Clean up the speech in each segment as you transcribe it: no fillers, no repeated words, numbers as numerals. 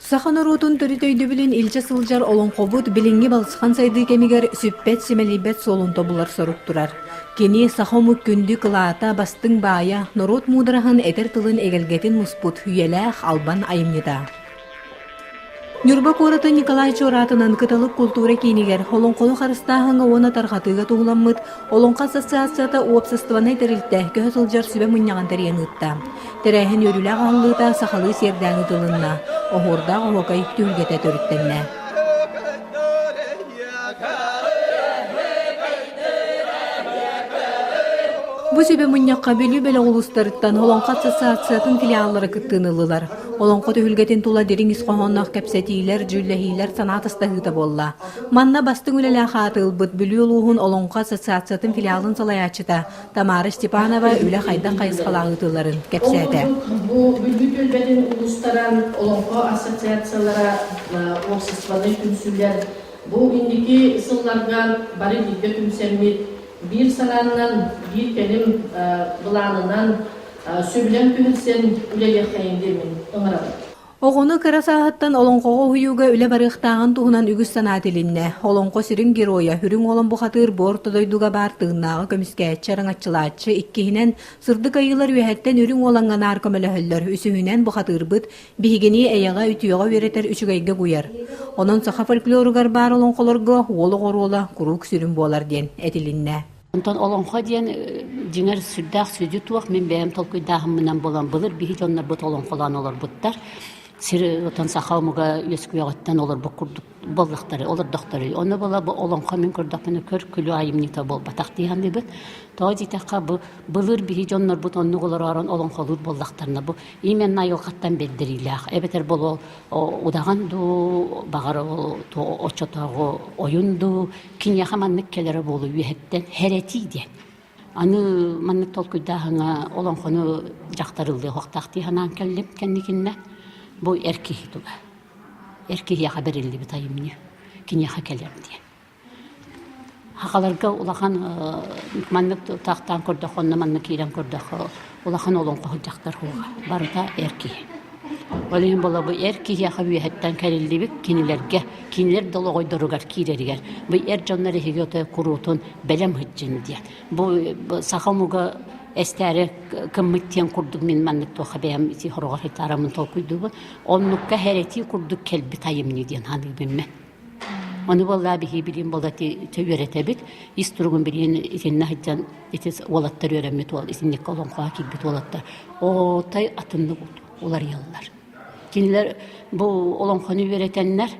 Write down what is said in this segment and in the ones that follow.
Саханорутун төрүтөйдү билин илче сылжар олонкобут билинги балсыхан сайды кемигер сүппет семелибет солунто булар соруктурар. Кени сахомук күндү кылаата бастың бая норот мудырахан этер тылын эгелгетин муспут хүйелэх албан айымнида. Нюрба кораты Николай Чоратынан кыталык культура кинигер олонколу харыстахыңа оны тархатыга тугуламмыт олонка ассоциацията обществоны терилте көһө сылжар сүбе мунняган тарыяныытта. Терәһин өрүлә галлыта сахалы сердәңи тылынна. Охорда олокай түлгете төрүттенне. Бу сөбе муннякка билүү беле улустарыттан олонка ассоциациятын филиаллары кыттыынылылар. Олонко төхүлгетин тула дерин исқоһоннах кепсетиилер, жүллэһиилер санаатыстаһыта болла. Манна бастың үлелэ хаатылбыт билүү улуһун олонко ассоциациятын филиалын салаячыта Тамара Степанова үлэ хайдан кайысқалаагытыларын кепсете. Бу бүлбүтүлбетин улустаран олонко ассоциациялара обществоны күнсүллер. Бу индики ысылларга бары дикке күнсермит. Bir sanandan, bir kelim bulanından söbülen kühülsen üleye xeyindemin, ıngıradım. Оғыны кырасаһаттан олонқоға хуюга үле барықтағын туһунан үгіс санаатилинне. Олонқо сирин героя хүрүң олон бухатыр бортодойдуга бартыгнағы көміскәтчі раңатчылатчы иккихинен сырдык айылар үйәттен үрүң оланған аркамөлөһөллөр үсүһүнен бухатырбыт бихигени эяга үтүөҕө веретер үчүгайга гуяр. Онон саха фольклоругар бар олонқолорго уолу горуола курук сүрүн болар диен этилинне. Онтон олонхо диэн диңер сүрдәк сүдү туак мен бәйем толкуйдағым менен болан былыр бихит оннар бут олонхолан олар буттар. Сири отон сахаумуга өскүягаттан олар бу курдук болдактары, олар доктары. Оны бола бу олонхо мен курдак менен көр күлү айымнита бол батак дигенди бит. Тоодитакка бу былыр бихит оннар бут онну олар аран олонхолур болдактарына бу имен айылгаттан белдирилак. Эбетер боло удаган ду багар то очотого оюнду киняха маннык келере болу үйеттен херети диен. Аны маннык толкуйдагына олонхону жактарылды хоктакти ханан келип кенникинне. Бу эркихи туга. Эркихи хабарилли битайымне. Киняха келерди. Хакаларга улахан маннык тактан көрдөх, онна маннык кирен көрдөх. Улахан олонко жактар хуга. Барда эркихи. Олен бола бу эркихи хабиеттен келилди бик кинилерге, кинилер дологойдоругар киреригер. Бу эржоннары хигөтө курутун белем хыджын диен. Бу сахамуга Эстәре кыммыттен курдук мен маннык тоха бәям ити хорогар хитарамын толкуйду. Оннукка хәрети курдук келби тайымны ден ханы бемме. Оны болла бихи билим болати төйөрәтәбит. Истургун билен итенне хаҗан итес олаттар өремет ол исинник колонга кибит олаттар. О тай атынны бут. Олар яллар. Кинлер бу олонханы өретәннәр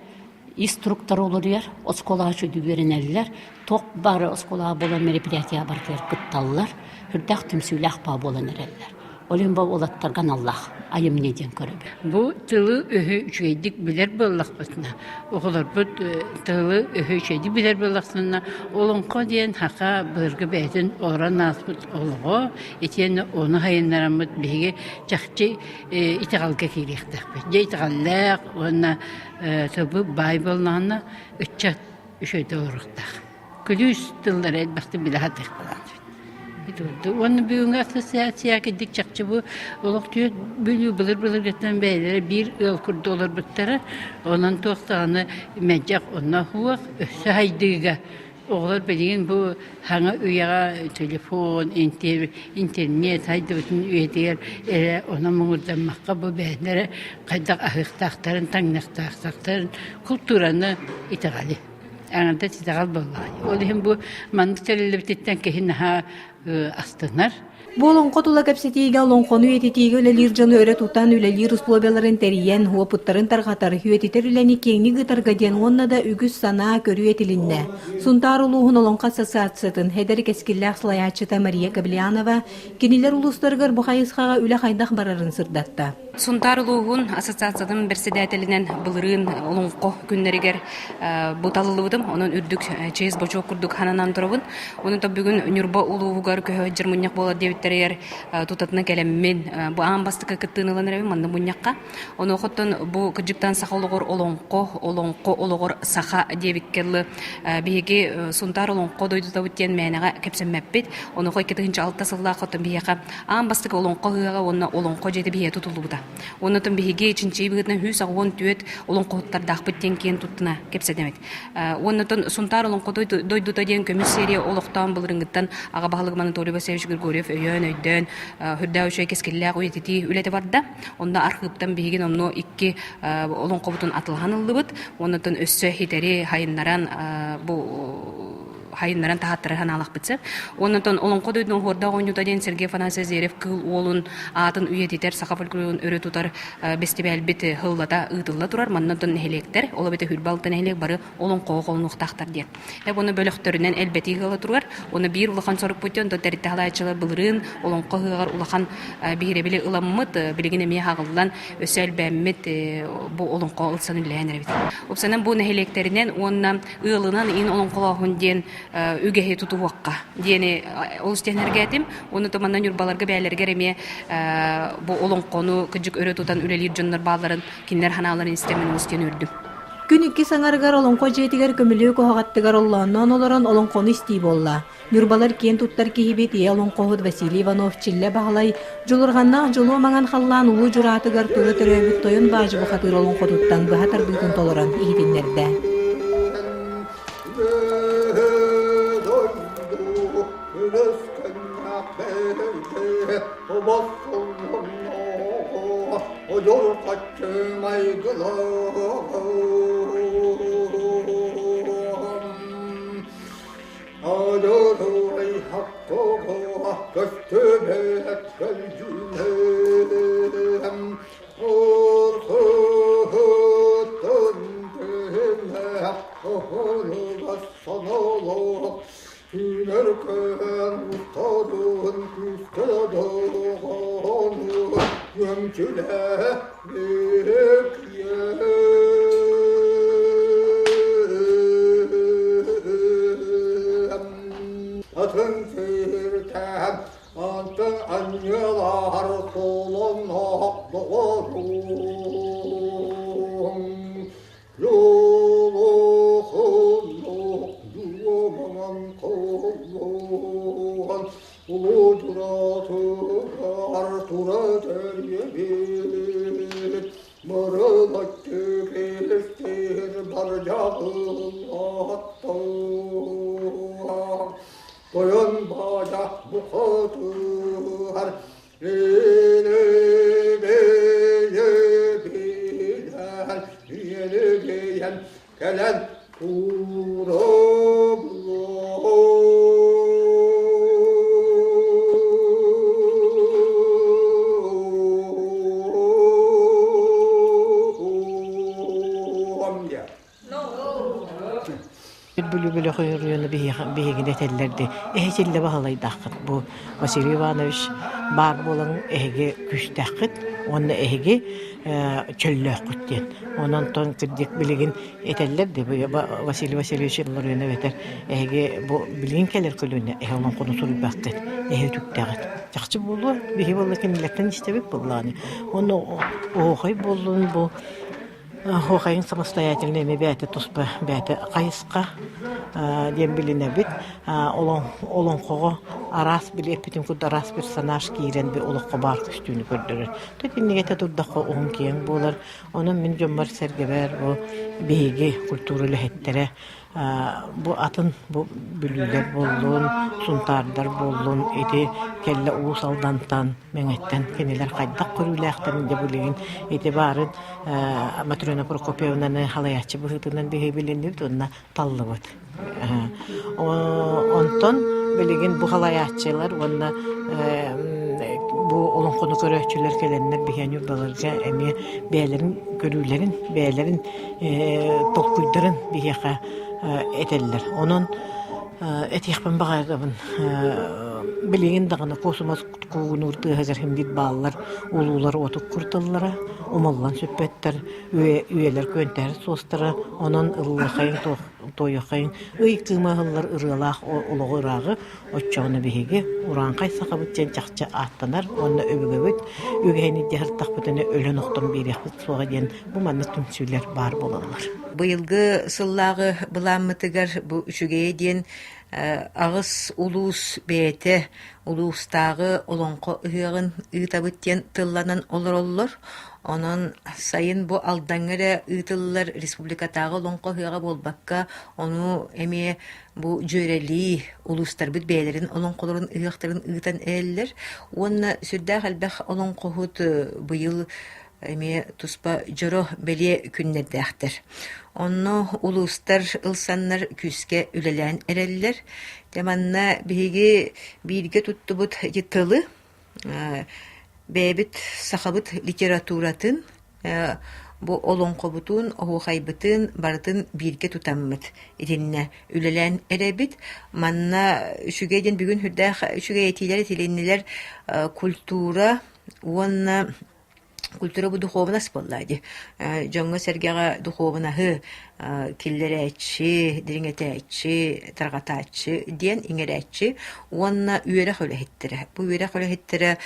инструктор олар, оскола чөйдү беренеллер. Ток бар оскола болан мероприятия бартыр кытталлар. Хүрдәк түмсүләх ба болан эреллер. Олен ба олаттарган Аллах айым неден көрөбү. Бу тылы өһө үчөйдик билер боллакпытына. Оголор бу тылы өһө үчөйдик билер боллаксына. Олонко диен хака быргы бәйтен оран наспыт олго этен оны хайыннарамыт биге жакчы итегалга кирехтәк. Жейтгаллак оны табы Байбылнаны үчөт үчөйдө орыктак. Күлүс тыллар элбәкте билахатык булат. Onu büyüğün asosyasiya gittik çakçı bu oluktuyor bülü bılır getiren beyleri bir yıl kurdu olur bittere onun toğtağını mecek ona huvak ösaydığı oğlar bildiğin bu hangi üyağa telefon, internet haydi bütün üyeler ona muğurdanmakka bu beylere kaydak ahıktakların, tangnaktakların kulturanı itigali. Anada itigal vallahi. Olayım bu mandık telelibititten kehinnaha astınlar. Бу олонко тула кепсетиге олонкону етитиге үлелир жаны өрө тутан үлелир условияларын териен, хуапыттарын таргатар, хүетитер үлени кеңни гытарга ден онна да үгүс сана көрүү этилинне. Сунтар улуухун олонко ассоциациятын хедер кескиллах слаячыта Мария Каблянова кинилер улустаргар бухайысхага үле хайдах барарын сырдатта. Сунтар улуухун ассоциациятын председателинен былырын олонко күннеригер буталылыбыдым, онун үрдүк чейз бочок курдук хананан турабын. Оны да бүгүн Нюрба улуугар көһө жырмыньяк болот деп тутатына келеммен бу аан бастыкка кыттыыныланырабы манны муньякка оны охоттон бу кыжыктан саха олоңко олоғор саха дебиккеллы биһиги сунтар олоңко дойдутабыттен мээнага кепсеммеппит оны хой кетигинчи алта сылла охоттон биһиэка аан бастык олоңко хыага онна олоңко жети биһиэ тутулубута Оннотон биһиги чинчи быгытна хүс агон түөт олонкоттар дахпыттен киен туттуна кепседемет. Оннотон сунтар олонкотой дойдута ден көмүс серия олохтан булырынгыттан ага баһалык Анатолий Васильевич Григорьев өйөн өйдөн хүрдә үчө кескелләк уйетити үлете барда. Онда архивтан биһигин онно 2 олонкобутун атылган ыллыбыт. Оннотон өссө хитери хайыннаран бу хайыннаран тахаттырхан алақ бітсіп. Оннан олонқо дойдың хорда ойнута ден Сергей Афанасьев Зерев кыл олын атын үйетитер, сақа фольклорын өрі тұтар бестебе әлбеті хыллата ұйтылла тұрар, маннан нәхелектер, ола беті хүрбалты нәхелек бары олонқоға қолын ұқтақтар ден. Оны бөліқтерінен әлбеті ғыла тұрар, оны бір улахан сорық бұттен, тәрітті халайчылар бұлырын, олонқо ғығар улахан бейребелі ыламмыт, білігін әме хағылдан өсі әлбәммет бұл олонқо ұлсан үләйін әрбет. Опсанан бұл нәхелектерінен, онна ұлынан ин олонқоға хүнден үгеһи тутуакка диэни олустенергетим оны томаннан юрбаларга бәйләргә реме бу олонкону кыжык өрө тутан үлелир жоннор бааларын кинлер ханаларын истемен олустен үрдүм. Күн икки саңаргар олонко жетигер көмөлүү kohagattыгар оллооннон олорон олонкону истии болла. Юрбалар киен туттар кихибит олонкохут Василий Иванов чилле баалай жулурганнак жолу маңан халлаан улуу жураатыгар туру төрөбүт тойон баажы бухатыр олонко туттан бахатар бытын толорон ихитиннерде. Bülü koyuyorunu bihigine tellerdi. Ehçille bahalay daqıt. Bu Vasily Ivanoviç bar bolan ehge güç daqıt. Onu ehge çöllöqüt den. Ondan ton kırdık biligin etellerdi. Vasily Vasilyevich yıllarına veter. Ehge bu biligin keler kölüne. Onun konusunu baktı. Ehe tüktağıt. Yaxşı bolu. Bihi bolla kimilekten istebek bollani. Onu oğay bollun bu Hoğayın самостоятельный бәті тұспы бәті қайысқа дем біліне біт. Олон қоғы арас біліп бітін күрді арас персонаж кейрен бір олыққа бар күстіні көрдірір. Төтіннегеті тұрдаққа оғын кейін болар. Оның мен жомбар сәргебер бейге культуралы хеттері bu atın bu bülüler bolluğun, suntarlar bolluğun, eti kelle uğusaldantan, menetten keneler kaydak körülüğünden de bulegin, eti barın Matrona Prokopyevna'nın halayatçı bu hıtından bir bilinirdi, ona tallı bud. Ondan bulegin bu halayatçılar, onda bu olonkonu körökçüler gelenler bihen yurdalarca emi beylerin görülerin, beylerin tolkuydurun biheka eteller. Onun etiyakpan bağırdabın bileğin dağına kosumaz kuğunurdu hazır hem bir bağlar ulular otuk kurtallara. умаллан сүппеттер, үелер көнтер состара, онон ыллахайын тойохайын, кымахыллар ырылах олығы ырағы, отчоғыны бігеге, уран қайсақа бұттен чақча аттанар, онна өбігөбіт, үгейні дехірттақ бұтыны өлін оқтырын берияқпыт соға ден, бұл манны түнсүйлер бар болалар. Быйылгы сыллағы бұламмытыгар бұл үшігeye ден ағыс улус бәйті, улустағы олонқо ұйығын ұйтабыттен тылланан олар. Онон сайын бу алдаңыры ыйтыллар республикатағы олонқо ұйыға болбаққа, оны әме бу жөрели улустар бүт бәйлерін олонқоларын ұйықтарын ұйтан әлілер. Онна сүрдәқ әлбәқ олонқо ұйыт бұйыл эми туспа жоро беле күннердәхтер. Онно улустар ылсаннар күске үлелән эреллер. Теманна биге бирге туттубут житылы бәбит сахабыт литературатын бу олонқобутун оғайбытын бартын бирге тутаммыт. Итинне үлелән эребит. Манна үшүгейден бүгүн хүрдәх үшүгей этилер этиленнелер культура уонна культура бу духовна спаллади. Жоңго сергега духовна киллерэчи, дириңэтэчи, таргатачи, диэн иңэрэчи, уонна үөрэ хөлэхиттэрэ. Бу үөрэ хөлэхиттэрэ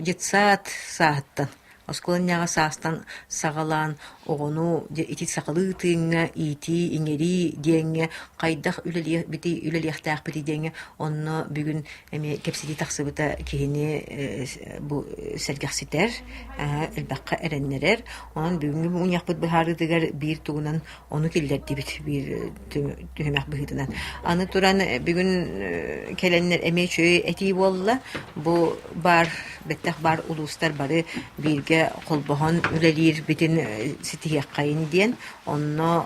жетсаат сааттан. Осколанняга саастан сагалан оғону ити сақалы тыыңа, ити иңери диэңе, қайдақ үлелияқтақ біті диэңе, онно бүгін кепсети тақсыбыта кихини бу сәргәқситер, әлбәққа әрәннерер, онын бүгінгі бұғын яқпыт бұхарыдығар бір туғынан оны келдер дебіт бір түхімәқ бұхытынан. Аны туран бүгін келеннер әме чөй әти болла, бу бар, бәттәқ бар улустар бары бірге қолбаған үлелер бітін сетихек қайын ден, онно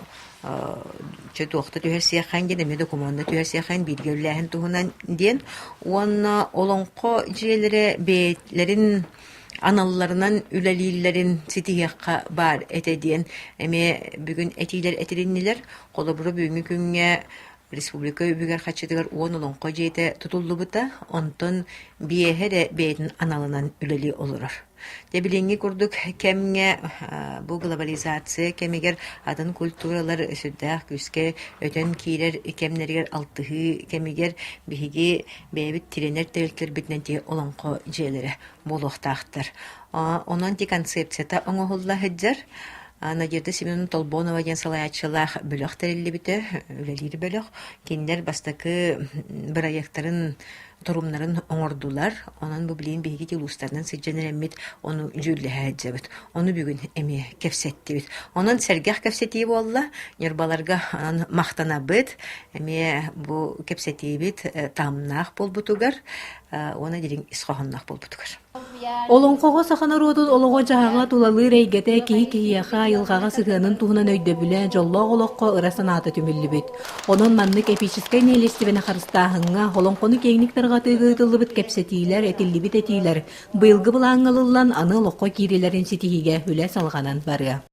чөтуақта түйерсия қайын ден, әмеді команда түйерсия қайын бірге үләхін туғынан ден, онно олонқо жиелері бейтлерін аналларынан үлелейлерін сетихекқа бар әте ден, әме бүгін әтейлер әтеріннелер, қолы бұры бүгінгі күнге республика үбігер қачыдығар уон олонқо жейті тұтулды бұта, онтын биеhe de бейтін аналынан үлелі олырыр. Дебиленги курдук кемге бу глобализация кемегер атын культуралар өсүрдәк күске өтөн кирер кемнергер алтыхы кемегер биһиги бэбит тренер тэлтер битненти олонко жээлери болохтаахтар. Онон ти концепцията оңоһулла хэджер Надежда Семеновна Толбонова ден салаячылах бөлөк терелли бите, үлелир бөлөк. Киндер бастакы проекттарын турумнарын оңордулар. Онан бу билин беги улустардан сыжженеремит, onu жүлле хэджебит. Onu бүгүн эми кепсетти бит. Онан сергах кепсети болла, нербаларга анан мактанабыт. Эми бу кепсети бит тамнах болбутугар, ona дирин исхохоннах болбутугар. Олонқоға сақанар одын олоға жағаға тулалы рейгеті кей-кейяға илғаға сығанын туғынан өйді білі жоллақ олоққа ырасан аты түмілі бет. Онын маннык эпическай нелестівені қарыстағыңа олонқоны кеңниктарға тыгытылы бит кепсетейлер, әтілі бит әтейлер. Бұйылғы бұлаңылылан аны олоққа кирелерін сетихиге үлі салғанан бары.